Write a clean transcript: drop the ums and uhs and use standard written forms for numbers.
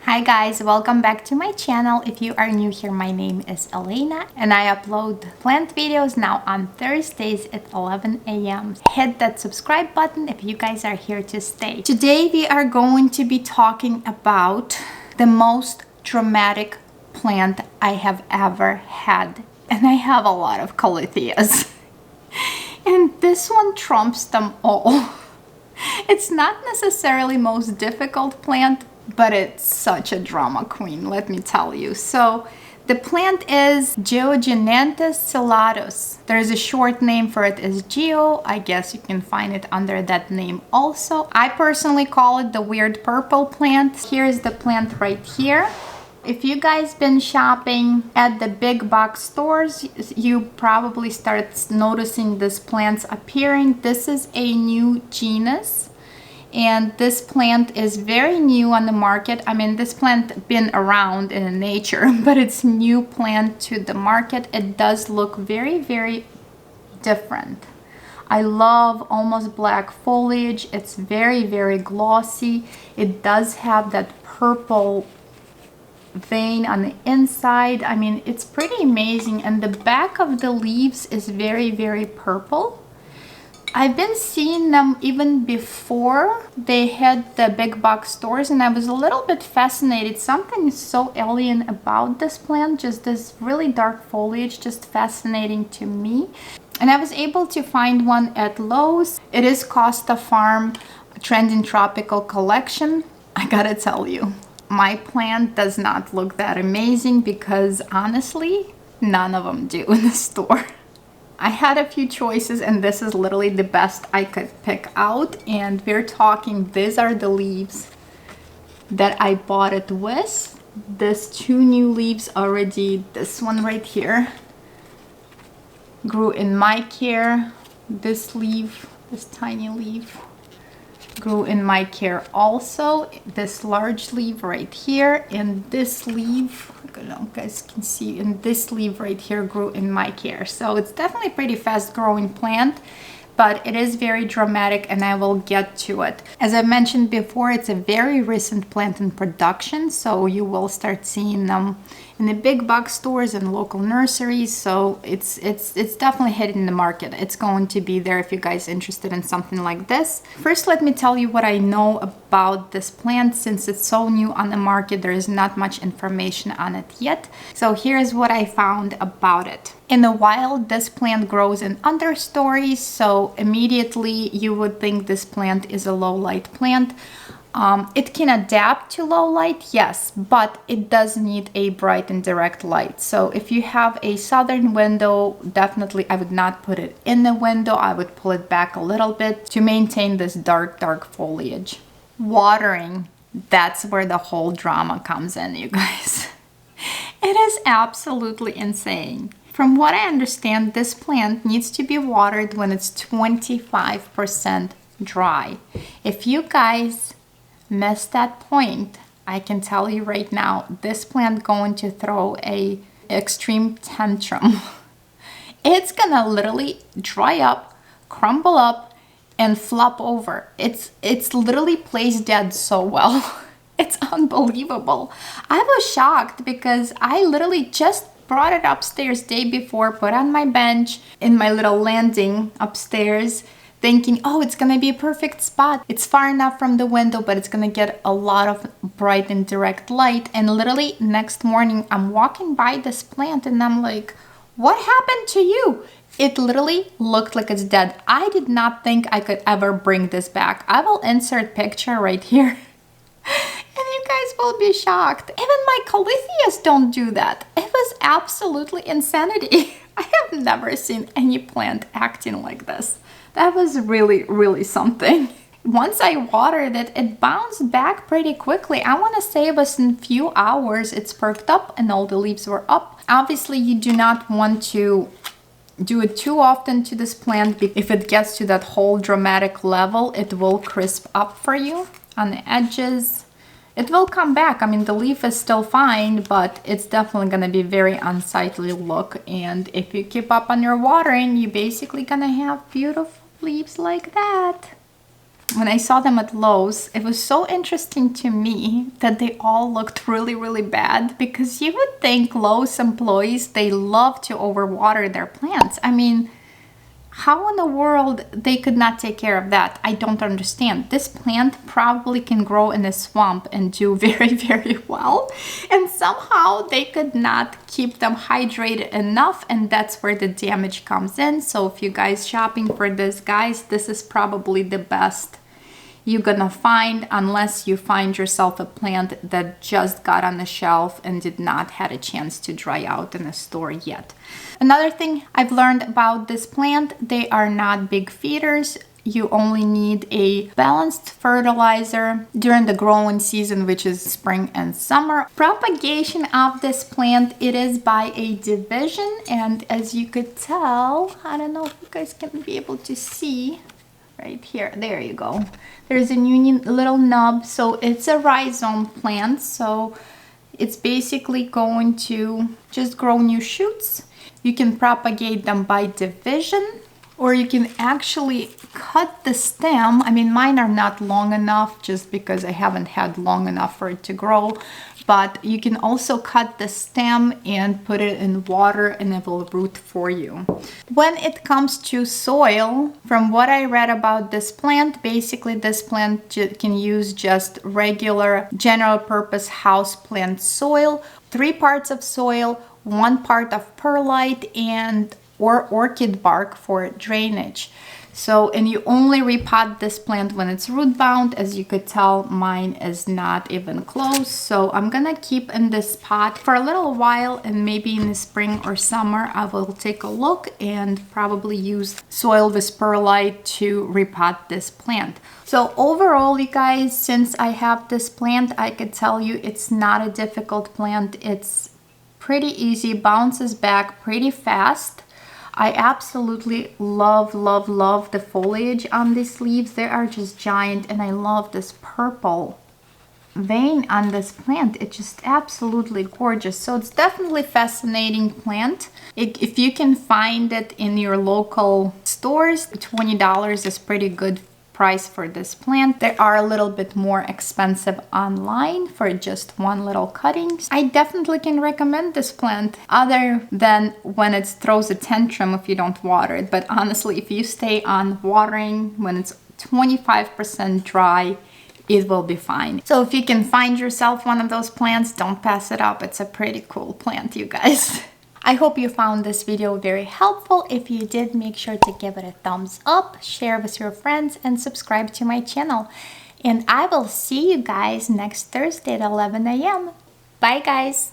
Hi guys, welcome back to my channel. If you are new here, my name is Elena and I upload plant videos now on Thursdays at 11 a.m. Hit that subscribe button if you guys are here to stay. Today we are going to be talking about the most dramatic plant I have ever had. And I have a lot of calithias. And this one trumps them all. It's not necessarily most difficult plant, but it's such a drama queen, let me tell you. So the plant is Geogenanthus Ciliatus. There's a short name for it is Geo. I guess you can find it under that name also. I personally call it the weird purple plant. Here's the plant right here. If you guys been shopping at the big box stores, you probably start noticing these plants appearing. This is a new genus. And this plant is very new on the market. I mean, this plant been around in nature, but it's new plant to the market. It does look very, very different. I love almost black foliage. It's very, very glossy. It does have that purple vein on the inside. I mean, it's pretty amazing. And the back of the leaves is very, very purple. I've been seeing them even before they hit the big box stores, and I was a little bit fascinated. Something is so alien about this plant, just this really dark foliage, just fascinating to me. And I was able to find one at Lowe's. It is Costa Farm Trending Tropical Collection. I gotta tell you, my plant does not look that amazing because honestly, none of them do in the store. I had a few choices and this is literally the best I could pick out, and we're talking, these are the leaves that I bought it with. There's two new leaves already. This one right here grew in my care. This leaf, this tiny leaf, grew in my care also. This large leaf right here, and this leaf, I don't know if you guys can see, and this leaf right here grew in my care. So it's definitely a pretty fast growing plant, but it is very dramatic and I will get to it. As I mentioned before, it's a very recent plant in production, so you will start seeing them in the big box stores and local nurseries. So it's definitely hitting the market. It's going to be there if you guys are interested in something like this. First, let me tell you what I know about this plant. Since it's so new on the market, there is not much information on it yet. So here's what I found about it. In the wild, this plant grows in understories, so immediately you would think this plant is a low light plant. It can adapt to low light, yes, but it does need a bright and direct light. So if you have a southern window, definitely I would not put it in the window. I would pull it back a little bit to maintain this dark foliage. Watering, that's where the whole drama comes in, you guys. It is absolutely insane. From what I understand, this plant needs to be watered when it's 25% dry. If you guys miss that point, I can tell you right now, this plant going to throw a extreme tantrum. It's gonna literally dry up, crumble up, and flop over. It's literally plays dead so well. It's unbelievable. I was shocked because I literally just brought it upstairs day before, put on my bench in my little landing upstairs, thinking, oh, it's gonna be a perfect spot. It's far enough from the window, but it's gonna get a lot of bright and direct light. And literally next morning, I'm walking by this plant and I'm like, what happened to you? It literally looked like it's dead. I did not think I could ever bring this back. I will insert picture right here. And you guys will be shocked. Even my calithias don't do that. It was absolutely insanity. I have never seen any plant acting like this. That was really, really something. Once I watered it, it bounced back pretty quickly. I want to say it was in a few hours it's perked up and all the leaves were up. Obviously, you do not want to do it too often to this plant. If it gets to that whole dramatic level, it will crisp up for you on the edges. It will come back. I mean, the leaf is still fine, but it's definitely going to be very unsightly look. And if you keep up on your watering, you're basically going to have beautiful leaves like that. when I saw them at Lowe's, it was so interesting to me that they all looked really, really bad, because you would think Lowe's employees, they love to overwater their plants. I mean, how in the world they could not take care of that? I don't understand. This plant probably can grow in a swamp and do very, very well. And somehow they could not keep them hydrated enough, and that's where the damage comes in. So if you guys shopping for this, guys, this is probably the best you're gonna find, unless you find yourself a plant that just got on the shelf and did not had a chance to dry out in a store yet. Another thing I've learned about this plant, they are not big feeders. You only need a balanced fertilizer during the growing season, which is spring and summer. Propagation of this plant, it is by a division, and as you could tell, I don't know if you guys can be able to see, right here, there you go, there's a little nub. So it's a rhizome plant, so it's basically going to just grow new shoots. You can propagate them by division, or you can actually cut the stem. I mean, mine are not long enough just because I haven't had long enough for it to grow, but you can also cut the stem and put it in water and it will root for you. When it comes to soil, from what I read about this plant, basically this plant can use just regular general purpose house plant soil, 3 parts of soil, 1 part of perlite, and or orchid bark for drainage. So, and you only repot this plant when it's root bound. As you could tell, mine is not even close. So I'm gonna keep in this pot for a little while, and maybe in the spring or summer I will take a look and probably use soil with perlite to repot this plant. So overall, you guys, since I have this plant, I could tell you it's not a difficult plant. It's pretty easy, bounces back pretty fast. I absolutely love, love, love the foliage on these leaves. They are just giant, and I love this purple vein on this plant. It's just absolutely gorgeous. So it's definitely fascinating plant. If you can find it in your local stores, $20 is pretty good price for this plant. They are a little bit more expensive online for just one little cutting. I definitely can recommend this plant, other than when it throws a tantrum if you don't water it. But honestly, if you stay on watering when it's 25% dry, it will be fine. So if you can find yourself one of those plants, don't pass it up. It's a pretty cool plant, you guys. I hope you found this video very helpful. If you did, make sure to give it a thumbs up, share with your friends, and subscribe to my channel. And I will see you guys next Thursday at 11 a.m. Bye, guys.